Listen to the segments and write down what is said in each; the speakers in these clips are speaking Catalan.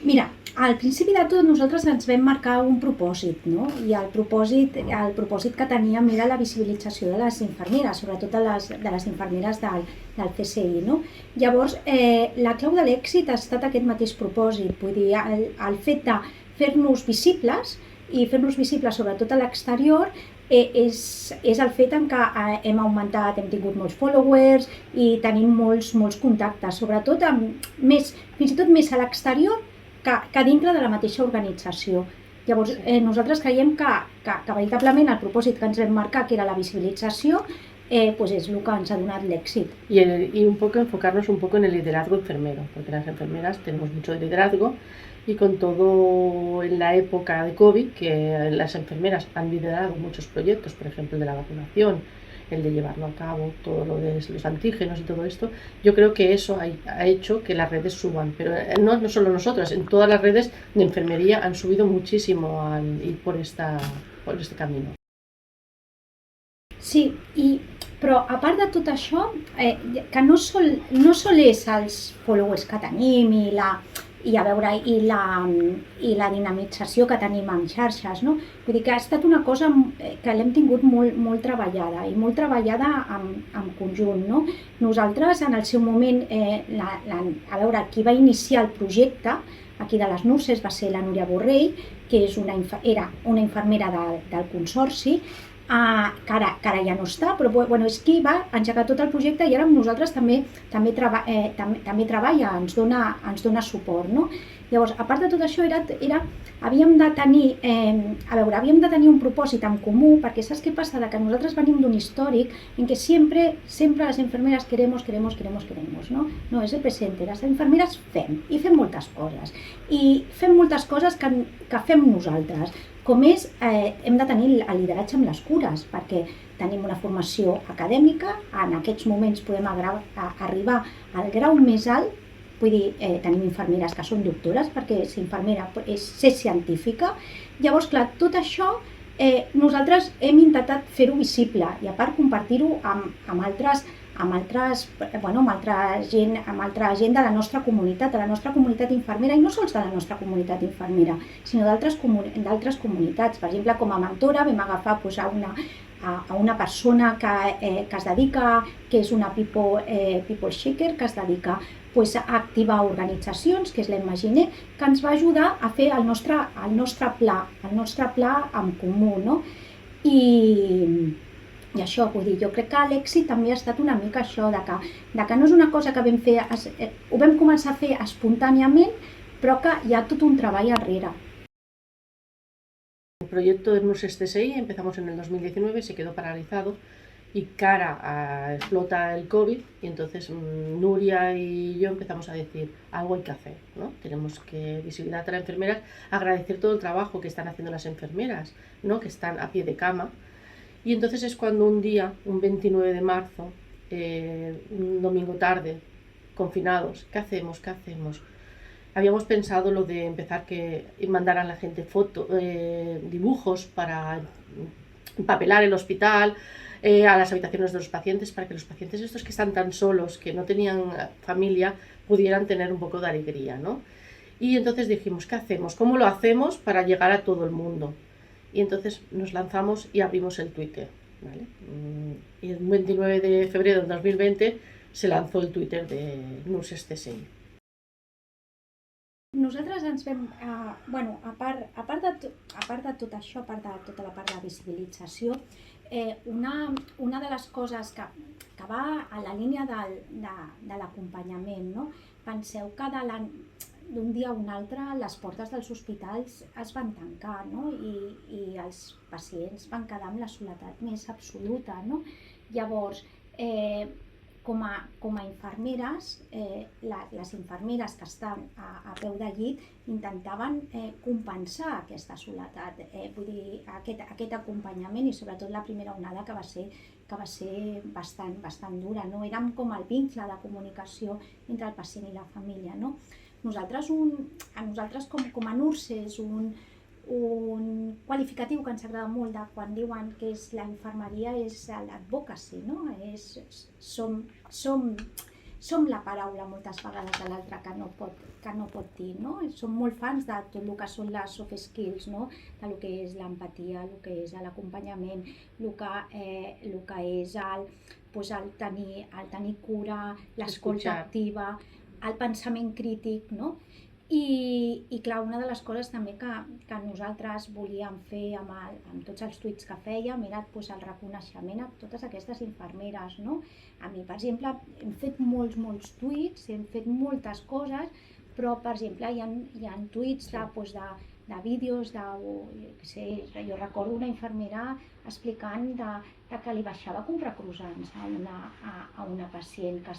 Mira, al principi de tot nosaltres ens vam marcar un propòsit, no? I el propòsit que teníem era la visibilització de les infermeres, sobretot de les infermeres del CSI, no? Llavors, la clau de l'èxit ha estat aquest mateix propòsit, vull dir, el fet de fer-nos visibles i fer-nos visibles sobretot a l'exterior és el fet en què hem augmentat, hem tingut molts followers i tenim molts contactes, sobretot fins i tot més a l'exterior que dintre de la mateixa organització. Llavors, nosaltres creiem que veritablement el propòsit que ens vam marcar, que era la visibilització, pues es el que ens ha donat l'èxit. Y un poco enfocarnos un poco en el liderazgo enfermero, porque las enfermeras tenemos mucho de liderazgo y con todo en la época de COVID, que las enfermeras han liderado muchos proyectos, por ejemplo el de la vacunación, el de llevarlo a cabo, todo lo de los antígenos y todo esto, yo creo que eso ha hecho que las redes suban, pero no solo nosotras, en todas las redes de enfermería han subido muchísimo al ir por este camino. Sí, però a part de tot això, que no sol és els followers que tenim i la dinamització que tenim en xarxes, no? Vull dir que ha estat una cosa que l'hem tingut molt treballada i molt treballada en conjunt, no? Nosaltres, en el seu moment, qui va iniciar el projecte aquí de les Nurses va ser la Núria Borrell, que era una infermera del Consorci, que ara ja no està, però bueno, és qui va engegar tot el projecte i ara amb nosaltres també treballa, ens dona suport, no? Llavors, a part de tot això, havíem de tenir un propòsit en comú, perquè saps què passa? Que nosaltres venim d'un històric en què sempre les enfermeres queremos, no? No, és el presente. Les enfermeres fem moltes coses. I fem moltes coses que fem nosaltres, com és, hem de tenir el lideratge amb les cures, perquè tenim una formació acadèmica, en aquests moments podem arribar al grau més alt, vull dir, tenim infermeres que són doctores, perquè ser infermera és ser científica. Llavors, clar, tot això nosaltres hem intentat fer-ho visible i a part compartir-ho amb altra gent de la nostra comunitat infermera, i no sols de la nostra comunitat infermera, sinó d'altres comunitats. Per exemple, com a mentora vam agafar a una persona que es dedica, que és una people shaker, que es dedica a activar organitzacions, que és l'Imaginer, que ens va ajudar a fer el nostre pla en comú, no? I això, vull dir, jo crec que l'èxit també ha estat una mica això, de que no és una cosa que ho vam començar a fer espontàniament, però que hi ha tot un treball darrere. El proyecto de Nurses CSI empezamos en el 2019, se quedó paralizado y explota el COVID y entonces Nuria y yo empezamos a decir, algo hay que hacer, ¿no? Tenemos que visibilizar a las enfermeras, agradecer todo el trabajo que están haciendo las enfermeras, ¿no? Que están a pie de cama. Y entonces es cuando un día, un 29 de marzo, un domingo tarde, confinados, ¿qué hacemos? Habíamos pensado lo de empezar mandar a la gente dibujos para empapelar el hospital, a las habitaciones de los pacientes, para que los pacientes estos que están tan solos, que no tenían familia, pudieran tener un poco de alegría, ¿no? Y entonces dijimos, ¿qué hacemos? ¿Cómo lo hacemos para llegar a todo el mundo? Y entonces nos lanzamos y abrimos el Twitter, ¿vale? Y el 29 de febrero de 2020 se lanzó el Twitter de Nurses CSI. Nosaltres ens vam, a part de tot això, a part de tota la part de visibilització, una de les coses que va a la línia de l'acompanyament, no? Penseu que d'un dia a un altre les portes dels hospitals es van tancar, no? I els pacients van quedar amb la soledat més absoluta, no? Llavors, com a infermeres, les infermeres que estan a peu de llit intentaven compensar aquesta soledat, vull dir, aquest acompanyament, i sobretot la primera onada que va ser bastant dura, no? Érem com el vincle de comunicació entre el pacient i la família, no? Nosaltres com a nurses, un qualificatiu que ens agrada molt de quan diuen que és la infermeria és l'advocacy, no? som la paraula moltes vegades de l'altre que no pot dir, no? Som molt fans de tot el que són les soft skills, no? De lo que és l'empatia, el que és l'acompanyament, el que és el tenir cura, l'escolta activa, el pensament crític, no? I clar, una de les coses també que nosaltres volíem fer amb tots els tuits que fèiem era el reconeixement a totes aquestes infermeres, no? A mi, per exemple, hem fet molts tuits, hem fet moltes coses, però, per exemple, hi ha tuits de vídeos, jo recordo una infermera explicant que li baixava a comprar croissants a una pacient que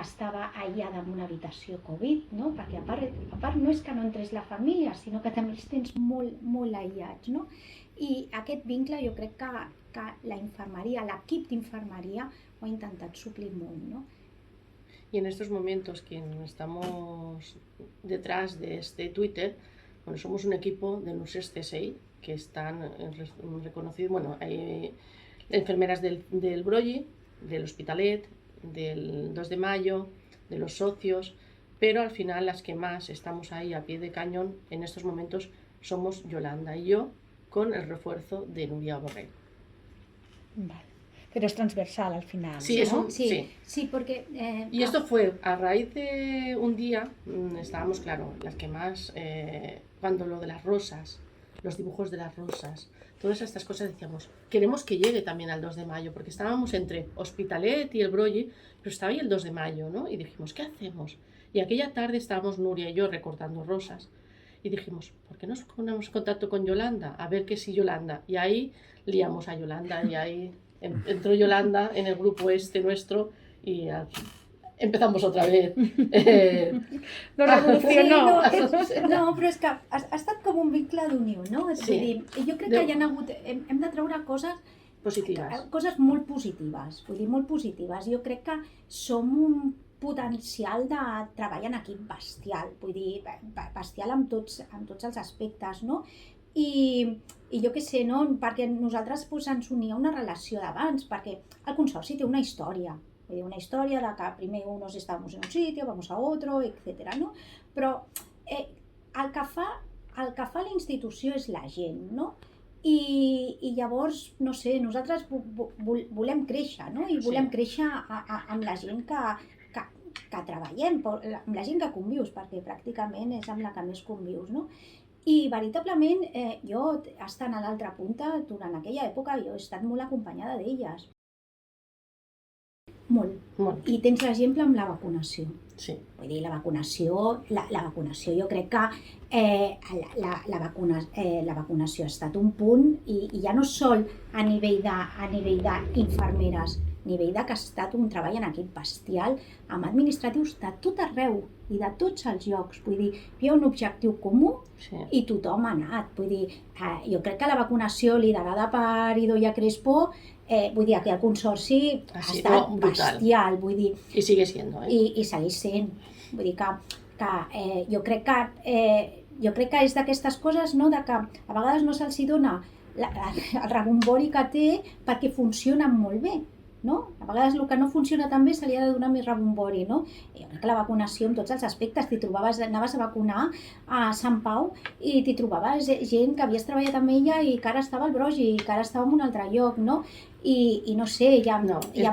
estava aïllada en una habitació Covid, no? Perquè a part no és que no entrés la família, sinó que també els tens molt aïllats, no? I aquest vincle jo crec que la infermeria, l'equip d'infermeria ho ha intentat suplir molt, ¿no? Y en estos momentos, quien estamos detrás de este Twitter, bueno, somos un equipo de nuestros CSI que están reconocidos, bueno, hay enfermeras del Broggi, del Hospitalet, del 2 de Mayo, de los socios, pero al final las que más estamos ahí a pie de cañón en estos momentos somos Yolanda y yo, con el refuerzo de Nuria Borrell. Vale. Pero es transversal al final, sí, ¿no? Sí, porque... y esto fue a raíz de un día, estábamos, claro, las que más, cuando lo de las rosas, los dibujos de las rosas, todas estas cosas decíamos, queremos que llegue también al 2 de mayo, porque estábamos entre Hospitalet y el Broggi, pero estaba ahí el 2 de mayo, ¿no? Y dijimos, ¿qué hacemos? Y aquella tarde estábamos Nuria y yo recortando rosas, y dijimos, ¿por qué no nos ponemos en contacto con Yolanda? A ver qué sí Yolanda. Y ahí liamos a Yolanda, y ahí entró Yolanda en el grupo nuestro, y empezamos otra vez. Lo revolucionó. No, però és que ha estat com un vincle d'unió, no? És a dir, jo crec que hem de treure coses molt positives, vull dir, molt positives. Jo crec que som un potencial de treball en equip bestial, vull dir, bestial en tots els aspectes, no? I jo què sé, no? Perquè nosaltres ens unia una relació d'abans, perquè el Consorci té una història, vull dir, una història de que primer unos estábamos en un sitio, vamos a otro, etc. ¿no? Però el que fa la institució és la gent, no? I llavors, no sé, nosaltres volem créixer, no? I volem créixer amb la gent que treballem, amb la gent que convius, perquè pràcticament és amb la que més convius, no? I veritablement jo, estant a l'altra punta, durant aquella època, jo he estat molt acompanyada d'elles. Molt. I tens l'exemple amb la vacunació. Sí. Vull dir, la vacunació jo crec que la vacunació ha estat un punt i ja no sol a nivell d'infermeres, a nivell que ha estat un treball en equip bestial amb administratius de tot arreu i de tots els llocs. Vull dir, hi ha un objectiu comú i tothom ha anat. Vull dir, jo crec que la vacunació liderada per Idoia Crespo, vull dir, aquí al Consorci ha estat bestial, vull dir... I sigue siendo, I segueix sent. Vull dir que jo crec que és d'aquestes coses, no?, de que a vegades no se'ls dona el rebombori que té perquè funcionen molt bé, no? A vegades el que no funciona tan bé se li ha de donar més rebombori, no? Jo crec que la vacunació en tots els aspectes, anaves a vacunar a Sant Pau i t'hi trobaves gent que havies treballat amb ella i que ara estava al Broggi, i que ara estava en un altre lloc, no? I no sé, i a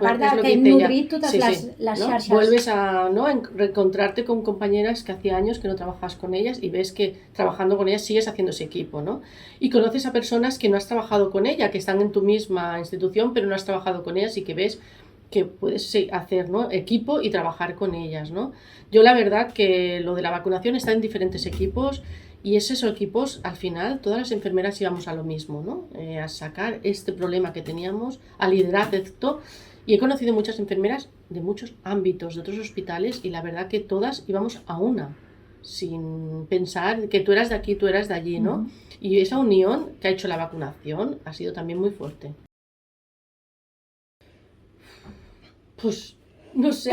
part que hem nodrit totes les xarxes. Vuelves a reencontrarte con compañeras que hacía años que no trabajas con ellas y ves que trabajando con ellas sigues haciendo ese equipo, ¿no? Y conoces a personas que no has trabajado con ella, que están en tu misma institución, pero no has trabajado con ellas y que ves que puedes hacer, ¿no?, equipo y trabajar con ellas, ¿no? Yo la verdad que lo de la vacunación está en diferentes equipos. Y esos equipos, al final, todas las enfermeras íbamos a lo mismo, ¿no? A sacar este problema que teníamos, a liderar esto. Y he conocido muchas enfermeras de muchos ámbitos, de otros hospitales, y la verdad que todas íbamos a una, sin pensar que tú eras de aquí, tú eras de allí, ¿no? Y esa unión que ha hecho la vacunación ha sido también muy fuerte. Pues, no sé.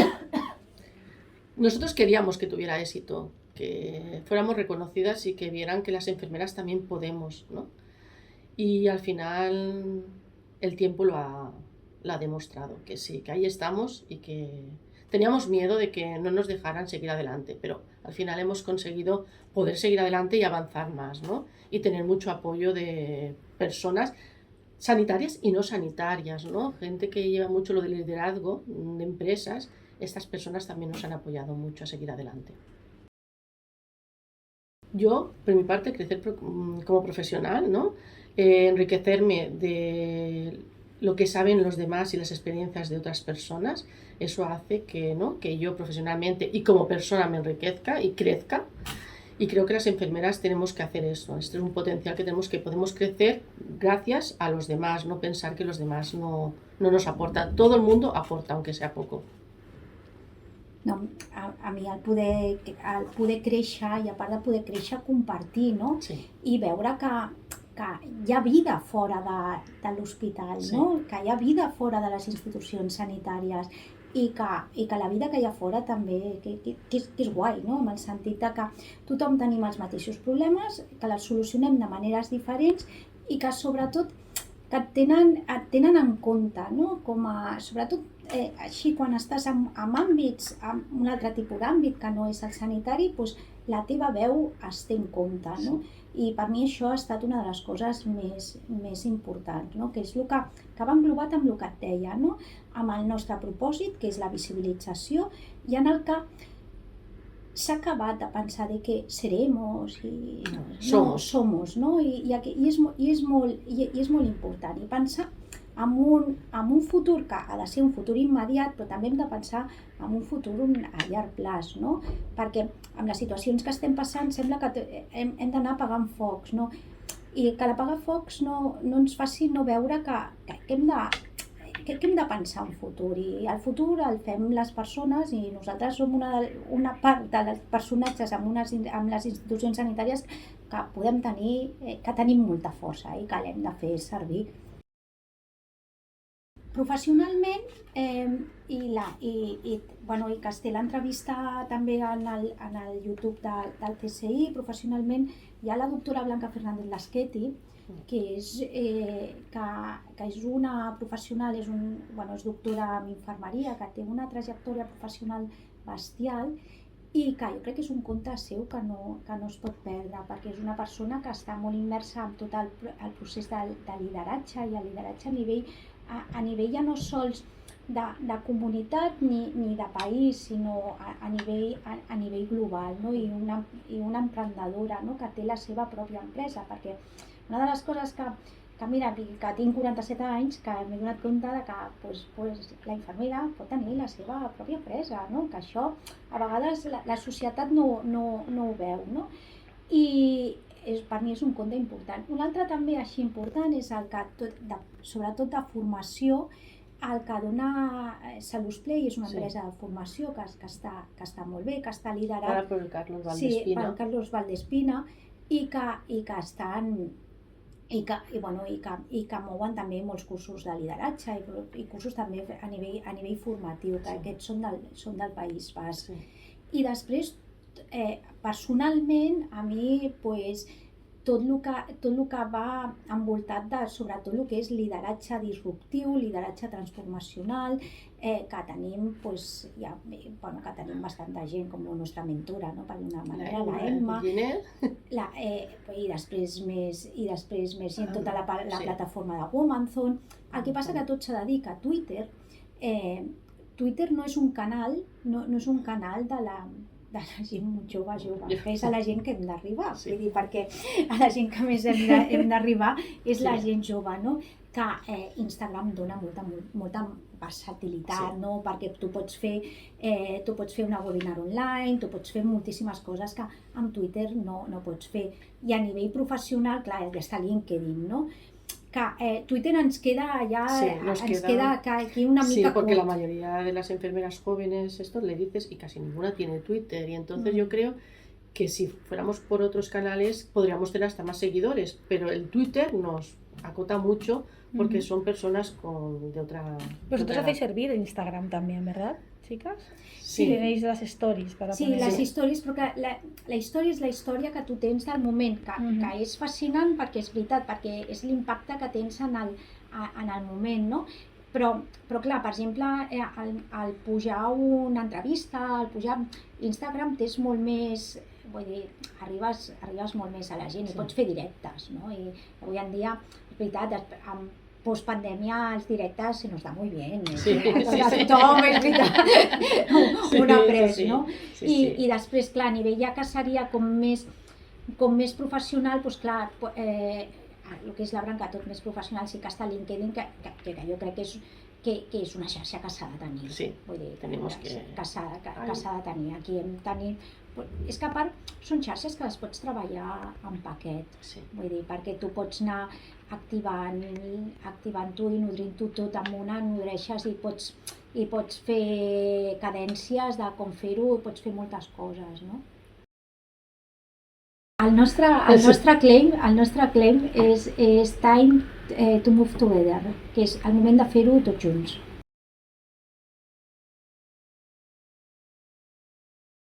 Nosotros queríamos que tuviera éxito, que fuéramos reconocidas y que vieran que las enfermeras también podemos, ¿no? Y al final el tiempo lo ha demostrado, que sí, que ahí estamos y que teníamos miedo de que no nos dejaran seguir adelante, pero al final hemos conseguido poder seguir adelante y avanzar más, ¿no? Y tener mucho apoyo de personas sanitarias y no sanitarias, ¿no? Gente que lleva mucho lo del liderazgo de empresas, estas personas también nos han apoyado mucho a seguir adelante. Yo, por mi parte, crecer como profesional, ¿no? Enriquecerme de lo que saben los demás y las experiencias de otras personas, eso hace que, ¿no? que yo profesionalmente y como persona me enriquezca y crezca. Y creo que las enfermeras tenemos que hacer eso. Este es un potencial que podemos crecer gracias a los demás, no pensar que los demás no nos aportan. Todo el mundo aporta, aunque sea poco. No, a mi el poder créixer i a part de poder créixer compartir, no? Sí. I veure que hi ha vida fora de l'hospital, Sí. no? Que hi ha vida fora de les institucions sanitàries i que la vida que hi ha fora també que és guai, no? En el sentit de que tothom tenim els mateixos problemes, que els solucionem de maneres diferents i que sobretot que et tenen en compte, no? Sobretot així quan estàs en àmbits, en un altre tipus d'àmbit que no és el sanitari, doncs la teva veu es té en compte, no? I per mi això ha estat una de les coses més importants, no? Que és el que va englobat amb el que et deia, no? Amb el nostre propòsit, que és la visibilització, i en el que s'ha acabat de pensar de que seremos i somos, no? I és molt important. I pensar en un futur que ha de ser un futur immediat, però també hem de pensar en un futur a llarg plaç, no? Perquè amb les situacions que estem passant sembla que hem d'anar apagant focs, no? I que l'apagar focs no ens faci no veure que hem de pensar en futur, i el futur el fem les persones i nosaltres som una part dels personatges amb les institucions sanitàries que podem tenir, que tenim molta força i que l'hem de fer servir. Professionalment, i que es té l'entrevista també en el YouTube del CSI, professionalment hi ha la doctora Blanca Fernández Laschetti, que és una professional, és doctora en infermeria, que té una trajectòria professional bestial i que jo crec que és un conte seu que no es pot perdre, perquè és una persona que està molt immersa en tot el procés de lideratge, i el lideratge a nivell ja no sols de comunitat ni de país, sinó a nivell global, no? I una emprenedora, no? Que té la seva pròpia empresa, perquè una de les coses que mira, que tinc 47 anys, que m'he donat compte de que la infermera pot tenir la seva pròpia empresa, no? Que això a vegades la societat no ho veu, no? I per mi és un conte important. Un altre també així important és el que, sobretot de formació, el que dona Salusplay, és una empresa de formació que està molt bé, que està liderat per Carlos Valdespina, i que estan i que mouen també molts cursos de lideratge i cursos també a nivell formatiu, que aquests són del País Basc. I després, personalment, a mi tot el que va envoltat de sobretot el que és lideratge disruptiu, lideratge transformacional, que tenim bastanta gent com la nostra mentora, per una manera, la Emma, i després més gent, tota la plataforma de Womanzone. El que passa que tot s'ha de dir que Twitter no és un canal de la gent jove, que és a la gent que hem d'arribar, perquè a la gent que més hem d'arribar és la gent jove, no? Que Instagram dona molta versatilitat, no? Perquè tu pots fer una webinar online, tu pots fer moltíssimes coses que amb Twitter no pots fer. I a nivell professional, clar, ja està LinkedIn, no? Que Twitter ens queda allá, aquí una mica... Sí, porque la mayoría de las enfermeras jóvenes le dices y casi ninguna tiene Twitter, y entonces yo creo que si fuéramos por otros canales podríamos tener hasta más seguidores, pero el Twitter nos acota mucho porque son personas de otra... Vosotros hacéis servir el Instagram también, ¿verdad, chicas? Sí. Tenéis las stories para poner... Sí, les stories, però que la història és la història que tu tens del moment, que és fascinant perquè és veritat, perquè és l'impacte que tens en el moment, no? Però clar, per exemple, al pujar una entrevista, al pujar Instagram tens molt més, vull dir, arribes molt més a la gent i pots fer directes, no? I avui en dia, és veritat, amb postpandèmia els directes se nos da molt bé, a tothom, és veritat, un après, no? I després, clar, a nivell ja que seria com més professional, doncs clar, el que és la branca tot més professional sí que està LinkedIn, que jo crec que és una xarxa que s'ha de tenir. Sí, vull dir, tenemos que s'ha de tenir. Aquí hem de tenir... És que a part són xarxes que les pots treballar en paquet, vull dir, perquè tu pots anar activant-ho i nodrint-ho tot amb una, nodreixes i pots fer cadències de com fer-ho, i pots fer moltes coses, no? El nostre claim és time to move together, que és el moment de fer-ho tots junts.